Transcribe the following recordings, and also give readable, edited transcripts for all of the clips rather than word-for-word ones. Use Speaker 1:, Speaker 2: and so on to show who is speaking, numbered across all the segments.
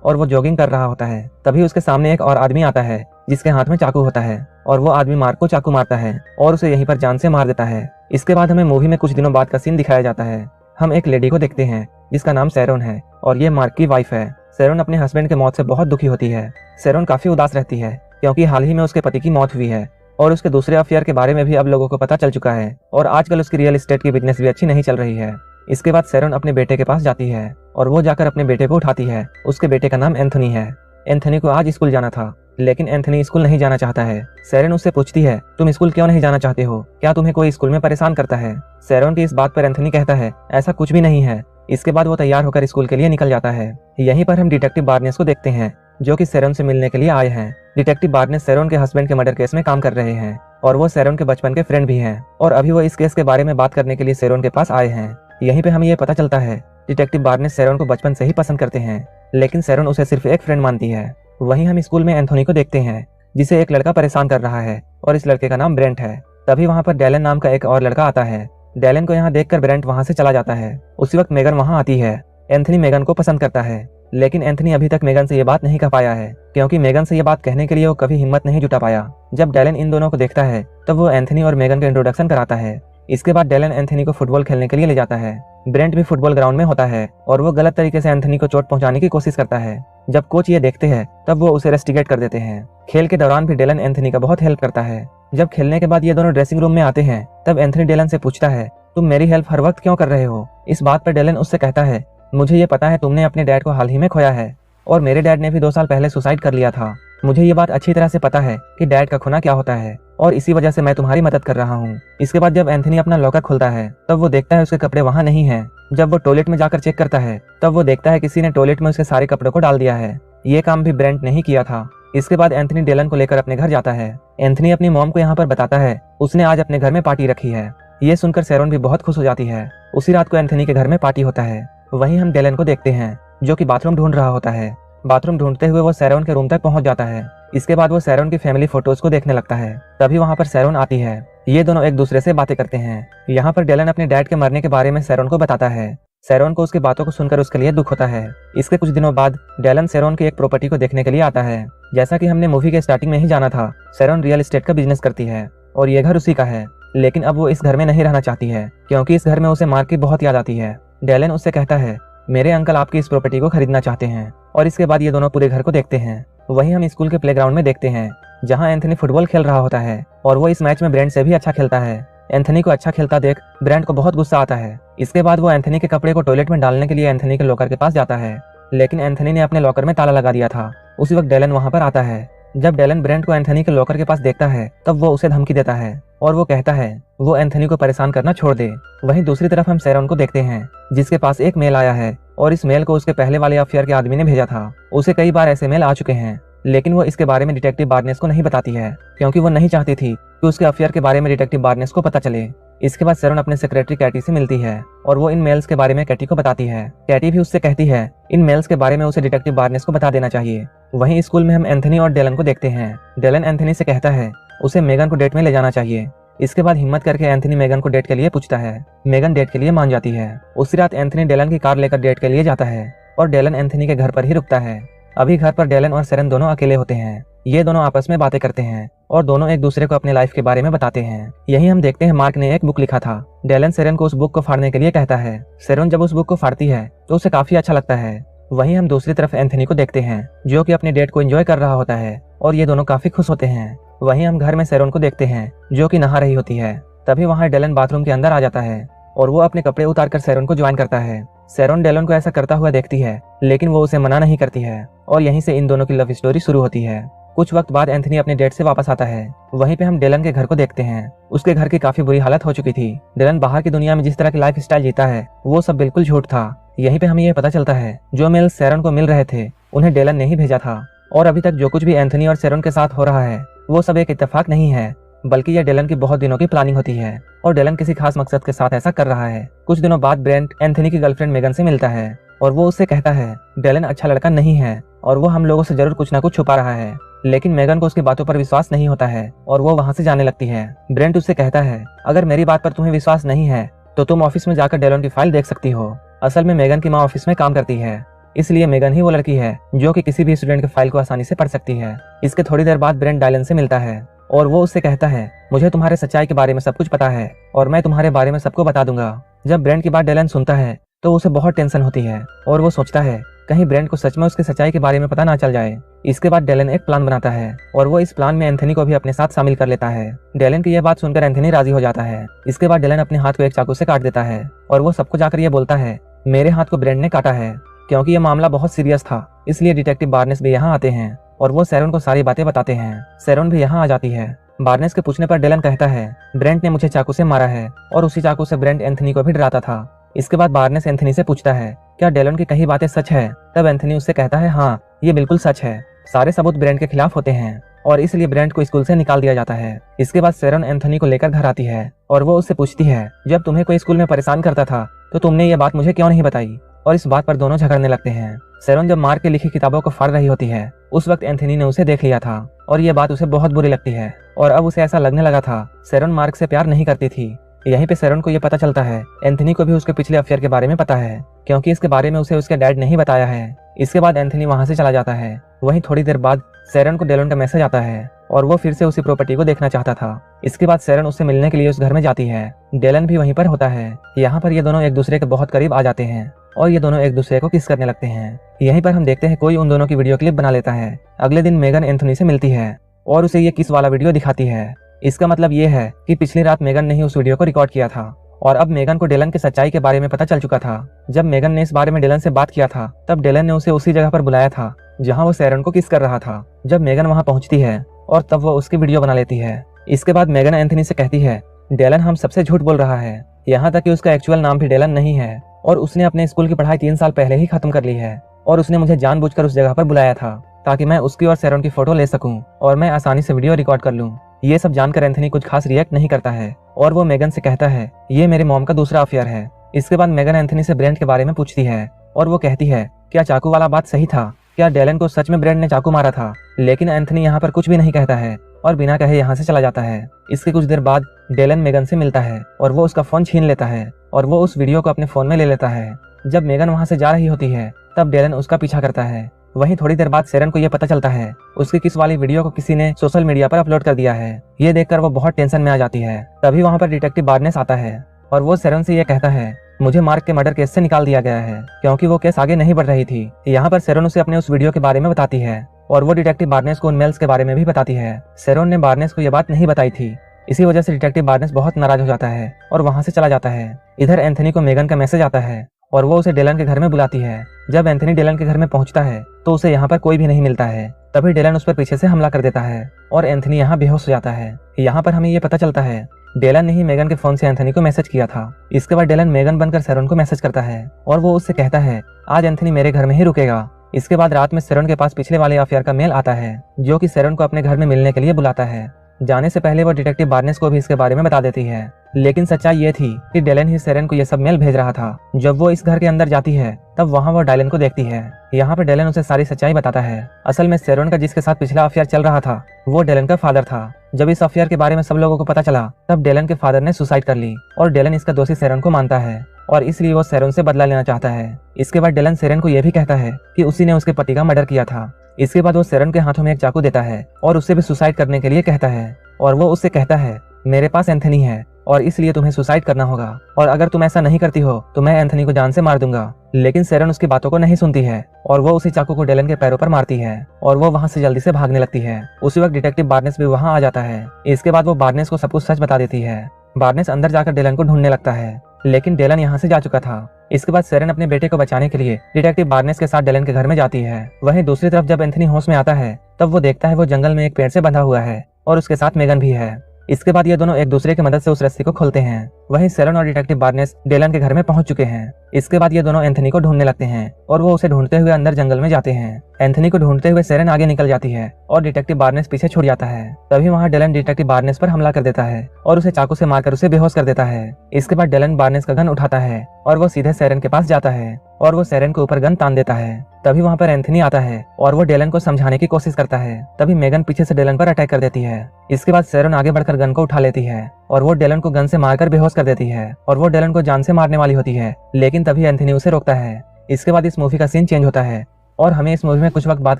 Speaker 1: और वो जॉगिंग कर रहा होता है। तभी उसके सामने एक और आदमी आता है जिसके हाथ में चाकू होता है और वो आदमी मार्क को चाकू मारता है और उसे यहीं पर जान से मार देता है। इसके बाद हमें मूवी में कुछ दिनों बाद का सीन दिखाया जाता है। हम एक लेडी को देखते हैं जिसका नाम सैरोन है और ये मार्क की वाइफ है। सैरोन अपने हस्बैंड के मौत से बहुत दुखी होती है। सैरोन काफी उदास रहती है क्योंकि हाल ही में उसके पति की मौत हुई है और उसके दूसरे अफेयर के बारे में भी अब लोगों को पता चल चुका है और आजकल उसकी रियल एस्टेट की बिजनेस भी अच्छी नहीं चल रही है। इसके बाद सैरोन अपने बेटे के पास जाती है और वो जाकर अपने बेटे को उठाती है। उसके बेटे का नाम एंथनी है। एंथनी को आज स्कूल जाना था लेकिन एंथनी स्कूल नहीं जाना चाहता है। सैरोन उससे पूछती है, तुम स्कूल क्यों नहीं जाना चाहते हो? क्या तुम्हें कोई स्कूल में परेशान करता है? सैरोन की इस बात पर एंथनी कहता है, ऐसा कुछ भी नहीं है। इसके बाद वो तैयार होकर स्कूल के लिए निकल जाता है। यहीं पर हम डिटेक्टिव बार्नेस को देखते हैं जो कि सैरोन से मिलने के लिए आए हैं। डिटेक्टिव बार्नेस सैरोन के हस्बैंड के मर्डर केस में काम कर रहे हैं और वो सैरोन के बचपन के फ्रेंड भी हैं और अभी वो इस केस के बारे में बात करने के लिए सैरोन के पास आए हैं। यहीं पे हमें ये पता चलता है डिटेक्टिव बार्नेस सैरोन को बचपन से ही पसंद करते हैं लेकिन सैरोन उसे सिर्फ एक फ्रेंड मानती है। वहीं हम स्कूल में एंथोनी को देखते हैं जिसे एक लड़का परेशान कर रहा है और इस लड़के का नाम ब्रेंट है। तभी वहाँ पर डैलन नाम का एक और लड़का आता है। डैलन को यहाँ देखकर ब्रेंट वहाँ से चला जाता है। उसी वक्त मेगन वहाँ आती है। एंथनी मेगन को पसंद करता है लेकिन एंथनी अभी तक मेगन से ये बात नहीं कह पाया है क्योंकि मेगन से ये बात कहने के लिए वो कभी हिम्मत नहीं जुटा पाया। जब डैलन इन दोनों को देखता है तब वो एंथनी और मेगन का इंट्रोडक्शन कराता है। इसके बाद डैलन एंथनी को फुटबॉल खेलने के लिए ले जाता है। ब्रेंट भी फुटबॉल ग्राउंड में होता है और वो गलत तरीके से एंथनी को चोट पहुंचाने की कोशिश करता है। जब कोच ये देखते हैं तब वो उसे रेस्टिकेट कर देते हैं। खेल के दौरान भी डैलन एंथनी का बहुत हेल्प करता है। जब खेलने के बाद ये दोनों ड्रेसिंग रूम में आते हैं तब एंथनी डैलन से पूछता है, तुम मेरी हेल्प हर वक्त क्यों कर रहे हो? इस बात पर डैलन उससे कहता है, मुझे ये पता है तुमने अपने डैड को हाल ही में खोया है और मेरे डैड ने भी 2 साल पहले सुसाइड कर लिया था। मुझे ये बात अच्छी तरह से पता है कि डैड का खोना क्या होता है और इसी वजह से मैं तुम्हारी मदद कर रहा हूँ। इसके बाद जब एंथनी अपना लॉकर खोलता है तब वो देखता है उसके कपड़े वहाँ नहीं हैं। जब वो टॉयलेट में जाकर चेक करता है तब वो देखता है किसी ने टॉयलेट में उसके सारे कपड़ों को डाल दिया है। ये काम भी ब्रेंट ने ही किया था। इसके बाद एंथनी डैलन को लेकर अपने घर जाता है। एंथनी अपनी मॉम को यहाँ पर बताता है उसने आज अपने घर में पार्टी रखी है। ये सुनकर सैरोन भी बहुत खुश हो जाती है। उसी रात को एंथनी के घर में पार्टी होता है। वहीं हम डैलन को देखते हैं जो कि बाथरूम ढूंढ रहा होता है। बाथरूम ढूंढते हुए वो सैरोन के रूम तक पहुंच जाता है। इसके बाद वो सैरोन की फैमिली फोटोज को देखने लगता है। तभी वहाँ पर सैरोन आती है। ये दोनों एक दूसरे से बातें करते हैं। यहाँ पर डैलन अपने डैड के मरने के बारे में सैरोन को बताता है। सैरोन को उसकी बातों को सुनकर उसके लिए दुख होता है। इसके कुछ दिनों बाद डैलन सैरोन की एक प्रॉपर्टी को देखने के लिए आता है। जैसा कि हमने मूवी के स्टार्टिंग में ही जाना था, सैरोन रियल एस्टेट का बिजनेस करती है और ये घर उसी का है। लेकिन अब वो इस घर में नहीं रहना चाहती है क्योंकि इस घर में उसे मार्क की बहुत याद आती है। डैलन उससे कहता है, मेरे अंकल आपकी इस प्रॉपर्टी को खरीदना चाहते हैं और इसके बाद ये दोनों पूरे घर को देखते हैं। वहीं हम स्कूल के प्लेग्राउंड में देखते हैं जहां एंथनी फुटबॉल खेल रहा होता है और वो इस मैच में ब्रेंट से भी अच्छा खेलता है। एंथनी को अच्छा खेलता देख ब्रेंट को बहुत गुस्सा आता है। इसके बाद वो एंथनी के कपड़े को टॉयलेट में डालने के लिए एंथनी के लॉकर के पास जाता है लेकिन एंथनी ने अपने लॉकर में ताला लगा दिया था। उसी वक्त डैलन वहां पर आता है। जब डैलन ब्रेंट को एंथनी के लॉकर के पास देखता है तब वो उसे धमकी देता है और वो कहता है वो एंथनी को परेशान करना छोड़ दे। वहीं दूसरी तरफ हम सैरोन को देखते हैं जिसके पास एक मेल आया है और इस मेल को उसके पहले वाले अफेयर के आदमी ने भेजा था। उसे कई बार ऐसे मेल आ चुके हैं लेकिन वो इसके बारे में डिटेक्टिव बार्नेस को नहीं बताती है क्योंकि वो नहीं चाहती थी कि उसके अफेयर के बारे में डिटेक्टिव बार्नेस को पता चले। इसके बाद सैरोन अपने सेक्रेटरी कैटी से मिलती है और वो इन मेल्स के बारे में कैटी को बताती है। कैटी भी उससे कहती है इन मेल्स के बारे में उसे डिटेक्टिव बार्नेस को बता देना चाहिए। वहीं स्कूल में हम एंथनी और डैलन को देखते हैं। डैलन एंथनी से कहता है उसे मेगन को डेट में ले जाना चाहिए। इसके बाद हिम्मत करके एंथनी मेगन को डेट के लिए पूछता है। मेगन डेट के लिए मान जाती है। उसी रात एंथनी डैलन की कार लेकर डेट के लिए जाता है और डैलन एंथनी के घर पर ही रुकता है। अभी घर पर डैलन और सैरोन दोनों अकेले होते हैं। ये दोनों आपस में बातें करते हैं और दोनों एक दूसरे को अपने लाइफ के बारे में बताते हैं। यहीं हम देखते हैं मार्क ने एक बुक लिखा था। डैलन सैरोन को उस बुक को फाड़ने के लिए कहता है। सैरोन जब उस बुक को फाड़ती है तो उसे काफी अच्छा लगता है। वहीं हम दूसरी तरफ एंथनी को देखते हैं जो कि अपने डेट को एंजॉय कर रहा होता है और ये दोनों काफी खुश होते हैं। वहीं हम घर में सैरोन को देखते हैं जो कि नहा रही होती है। तभी वहाँ डैलन बाथरूम के अंदर आ जाता है और वो अपने कपड़े उतारकर सैरोन को ज्वाइन करता है। सैरोन डैलन को ऐसा करता हुआ देखती है लेकिन वो उसे मना नहीं करती है और यहीं से इन दोनों की लव स्टोरी शुरू होती है। कुछ वक्त बाद एंथनी अपने डेट से वापस आता है। वहीं पे हम डैलन के घर को देखते हैं। उसके घर की काफी बुरी हालत हो चुकी थी। डैलन बाहर की दुनिया में जिस तरह की लाइफ स्टाइल जीता है वो सब बिल्कुल झूठ था। यहीं पे हमें ये पता चलता है जो मेल सैरोन को मिल रहे थे उन्हें डैलन ने ही भेजा था और अभी तक जो कुछ भी एंथनी और सैरोन के साथ हो रहा है वो सब एक इत्तेफाक नहीं है बल्कि यह डैलन की बहुत दिनों की प्लानिंग होती है और डैलन किसी खास मकसद के साथ ऐसा कर रहा है। कुछ दिनों बाद ब्रेंट एंथनी की गर्लफ्रेंड मेगन से मिलता है और वो उससे कहता है डैलन अच्छा लड़का नहीं है और वो हम लोगों से जरूर कुछ ना कुछ छुपा रहा है। लेकिन मेगन को उसकी बातों पर विश्वास नहीं होता है और वो वहाँ से जाने लगती है। ब्रेंट उससे कहता है अगर मेरी बात पर तुम्हें विश्वास नहीं है तो तुम ऑफिस में जाकर डैलन की फाइल देख सकती हो। असल में मेगन की माँ ऑफिस में काम करती है इसलिए मेगन ही वो लड़की है जो कि किसी भी स्टूडेंट के फाइल को आसानी से पढ़ सकती है। इसके थोड़ी देर बाद ब्रेंट डायलन से मिलता है और वो उससे कहता है, मुझे तुम्हारे सच्चाई के बारे में सब कुछ पता है और मैं तुम्हारे बारे में सबको बता दूंगा। जब ब्रेंट की बात डायलन सुनता है तो उसे बहुत टेंशन होती है और वो सोचता है कहीं ब्रेंट को सच में उसकी सच्चाई के बारे में पता ना चल जाए। इसके बाद डायलन एक प्लान बनाता है और वो इस प्लान में एंथनी को भी अपने साथ शामिल कर लेता है। डायलन की यह बात सुनकर एंथनी राजी हो जाता है। इसके बाद डायलन अपने हाथ को एक चाकू से काट देता है और वो सबको जाकर ये बोलता है, मेरे हाथ को ब्रेंट ने काटा है। क्योंकि यह मामला बहुत सीरियस था इसलिए डिटेक्टिव बार्नेस भी यहाँ आते हैं और वो सैरोन को सारी बातें बताते हैं। सैरोन भी यहाँ आ जाती है। बार्नेस के पूछने पर डायलन कहता है, ब्रेंट ने मुझे चाकू से मारा है और उसी चाकू से ब्रेंट एंथनी को भी डराता था। इसके बाद बार्नेस एंथनी से पूछता है, क्या डायलन की कही बातें सच है? तब एंथनी उससे कहता है, हाँ ये बिल्कुल सच है। सारे सबूत ब्रेंट के खिलाफ होते हैं और इसलिए ब्रेंट को स्कूल से निकाल दिया जाता है। इसके बाद सैरोन एंथनी को लेकर घर आती है और वो उससे पूछती है, जब तुम्हें कोई स्कूल में परेशान करता था तो तुमने ये बात मुझे क्यों नहीं बताई? और इस बात पर दोनों झगड़ने लगते हैं। सैरोन जब मार्क के लिखी किताबों को फाड़ रही होती है उस वक्त एंथनी ने उसे देख लिया था और ये बात उसे बहुत बुरी लगती है और अब उसे ऐसा लगने लगा था सैरोन मार्क से प्यार नहीं करती थी। यहीं पे सैरोन को ये पता चलता है एंथनी को भी उसके पिछले अफेयर के बारे में पता है क्योंकि इसके बारे में उसे उसके डैड ने ही बताया है। इसके बाद एंथनी वहां से चला जाता है। वहीं थोड़ी देर बाद सैरोन को डायलन का मैसेज आता है और वो फिर से उसी प्रॉपर्टी को देखना चाहता था। इसके बाद सैरोन उससे मिलने के लिए उस घर में जाती है। डायलन भी वहीं पर होता है। यहाँ पर ये दोनों एक दूसरे के बहुत करीब आ जाते हैं और ये दोनों एक दूसरे को किस करने लगते हैं। यहीं पर हम देखते हैं कोई उन दोनों की वीडियो क्लिप बना लेता है। अगले दिन मेगन एंथनी से मिलती है और उसे ये किस वाला वीडियो दिखाती है। इसका मतलब ये है कि पिछली रात मेगन ने ही उस वीडियो को रिकॉर्ड किया था और अब मेगन को डायलन की सच्चाई के बारे में पता चल चुका था। जब मेगन ने इस बारे में डायलन से बात किया था तब डायलन ने उसे उसी जगह पर बुलाया था जहां वो सैरोन को किस कर रहा था। जब मेगन वहां पहुंचती है और तब वो उसकी वीडियो बना लेती है। इसके बाद मेगन एंथनी से कहती है, डायलन हम सबसे झूठ बोल रहा है, यहाँ तक कि उसका एक्चुअल नाम भी डायलन नहीं है और उसने अपने स्कूल की पढ़ाई 3 साल पहले ही खत्म कर ली है और उसने मुझे जानबूझकर उस जगह पर बुलाया था ताकि मैं उसकी और सैरोन की फोटो ले सकूं और मैं आसानी से वीडियो रिकॉर्ड कर लूं। ये सब जानकर एंथनी कुछ खास रिएक्ट नहीं करता है और वो मेगन से कहता है, ये मेरे मॉम का दूसरा अफेयर है। इसके बाद मेगन एंथनी से ब्रेंट के बारे में पूछती है और वो कहती है, क्या चाकू वाला बात सही था? क्या डायलन को सच में ब्रेंट ने चाकू मारा था? लेकिन एंथनी यहाँ पर कुछ भी नहीं कहता है और बिना कहे यहाँ से चला जाता है। इसके कुछ देर बाद डायलन मेगन से मिलता है और वो उसका फोन छीन लेता है और वो उस वीडियो को अपने फोन में ले लेता है। जब मेगन वहां से जा रही होती है तब डायलन उसका पीछा करता है। वहीं थोड़ी देर बाद सैरोन को यह पता चलता है उसकी किस वाली वीडियो को किसी ने सोशल मीडिया पर अपलोड कर दिया है। ये देखकर वो बहुत टेंशन में आ जाती है। तभी वहां पर डिटेक्टिव बार्नेस आता है और वो सैरोन से यह कहता है, मुझे मार्क के मर्डर केस से निकाल दिया गया है क्योंकि वो केस आगे नहीं बढ़ रही थी। यहाँ पर सैरोन उसे अपने उस वीडियो के बारे में बताती है और वो डिटेक्टिव बार्नेस को उन मेल्स के बारे में भी बताती है। सैरोन ने बार्नेस को यह बात नहीं बताई थी। इसी वजह से डिटेक्टिव बार्नेस बहुत नाराज हो जाता है और वहां से चला जाता है। इधर एंथनी को मेगन का मैसेज आता है और वो उसे डायलन के घर में बुलाती है। जब एंथनी डायलन के घर में पहुंचता है तो उसे यहाँ पर कोई भी नहीं मिलता है। तभी डायलन उस पर पीछे से हमला कर देता है और एंथनी यहाँ बेहोश हो जाता है। यहाँ पर हमें ये पता चलता है डायलन ने ही मेगन के फोन से एंथनी को मैसेज किया था। इसके बाद डायलन मेगन बनकर सैरोन को मैसेज करता है और वो उससे कहता है, आज एंथनी मेरे घर में ही रुकेगा। इसके बाद रात में सैरोन के पास पिछले वाले अफेयर का मेल आता है जो कि सैरोन को अपने घर में मिलने के लिए बुलाता है। जाने से पहले वो डिटेक्टिव बार्नेस को भी इसके बारे में बता देती है, लेकिन सच्चाई ये थी कि डायलन ही सैरोन को ये सब मेल भेज रहा था। जब वो इस घर के अंदर जाती है तब वहाँ वो डायलन को देखती है। यहाँ पर डायलन उसे सारी सच्चाई बताता है। असल में सैरोन का जिसके साथ पिछला अफेयर चल रहा था वो डायलन का फादर था। जब इस अफेयर के बारे में सब लोगों को पता चला तब डायलन के फादर ने सुसाइड कर ली और डायलन इसका दोषी सैरोन को मानता है और इसलिए वो सैरोन से बदला लेना चाहता है। इसके बाद डायलन सैरोन को यह भी कहता है कि उसी ने उसके पति का मर्डर किया था। इसके बाद वो सैरोन के हाथों में एक चाकू देता है और उससे भी सुसाइड करने के लिए कहता है और वो उससे कहता है, मेरे पास एंथनी है और इसलिए तुम्हें सुसाइड करना होगा और अगर तुम ऐसा नहीं करती हो तो मैं एंथनी को जान से मार दूंगा। लेकिन सैरोन उसकी बातों को नहीं सुनती है और वो उसी चाकू को डायलन के पैरों पर मारती है और वो वहां से जल्दी से भागने लगती है। उसी वक्त डिटेक्टिव बार्नेस भी वहां आ जाता है। इसके बाद वो बार्नेस को सब कुछ सच बता देती है। बार्नेस अंदर जाकर डायलन को ढूंढने लगता है लेकिन डायलन यहाँ से जा चुका था। इसके बाद सैरोन अपने बेटे को बचाने के लिए डिटेक्टिव बार्नेस के साथ डायलन के घर में जाती है। वहीं दूसरी तरफ जब एंथनी होश में आता है तब वो देखता है वो जंगल में एक पेड़ से बंधा हुआ है और उसके साथ मेगन भी है। इसके बाद ये दोनों एक दूसरे की मदद से उस रस्सी को खोलते हैं। वहीं सैरोन और डिटेक्टिव बार्नेस डायलन के घर में पहुंच चुके हैं। इसके बाद ये दोनों एंथनी को ढूंढने लगते हैं और वो उसे ढूंढते हुए अंदर जंगल में जाते हैं। एंथनी को ढूंढते हुए सैरोन आगे निकल जाती है और डिटेक्टिव बार्नेस पीछे छूट जाता है। तभी वहाँ डायलन डिटेक्टिव बार्नेस पर हमला कर देता है और उसे चाकू से मारकर उसे बेहोश कर देता है। इसके बाद डायलन बार्नेस का गन उठाता है और वो सीधे सैरोन के पास जाता है और वो सैरोन के ऊपर गन तान देता है। तभी वहाँ पर एंथनी आता है और वो डायलन को समझाने की कोशिश करता है। तभी मेगन पीछे से डायलन पर अटैक कर देती है। इसके बाद सैरोन आगे बढ़कर गन को उठा लेती है और वो डायलन को गन से मारकर बेहोश कर देती है और वो डायलन को जान से मारने वाली होती है, लेकिन तभी एंथनी उसे रोकता है। इसके बाद इस मूवी का सीन चेंज होता है और हमें इस मूवी में कुछ वक्त बाद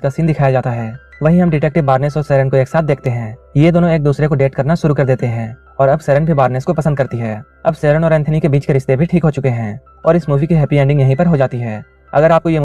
Speaker 1: का सीन दिखाया जाता है। वहीं हम डिटेक्टिव बार्नेस और शेरन को एक साथ देखते हैं। ये दोनों एक दूसरे को डेट करना शुरू कर देते हैं और अब शेरन भी बार्नेस को पसंद करती है। अब शेरन और एंथनी के बीच के रिश्ते भी ठीक हो चुके हैं और इस मूवी की हैप्पी एंडिंग यहीं पर हो जाती है। अगर आपको ये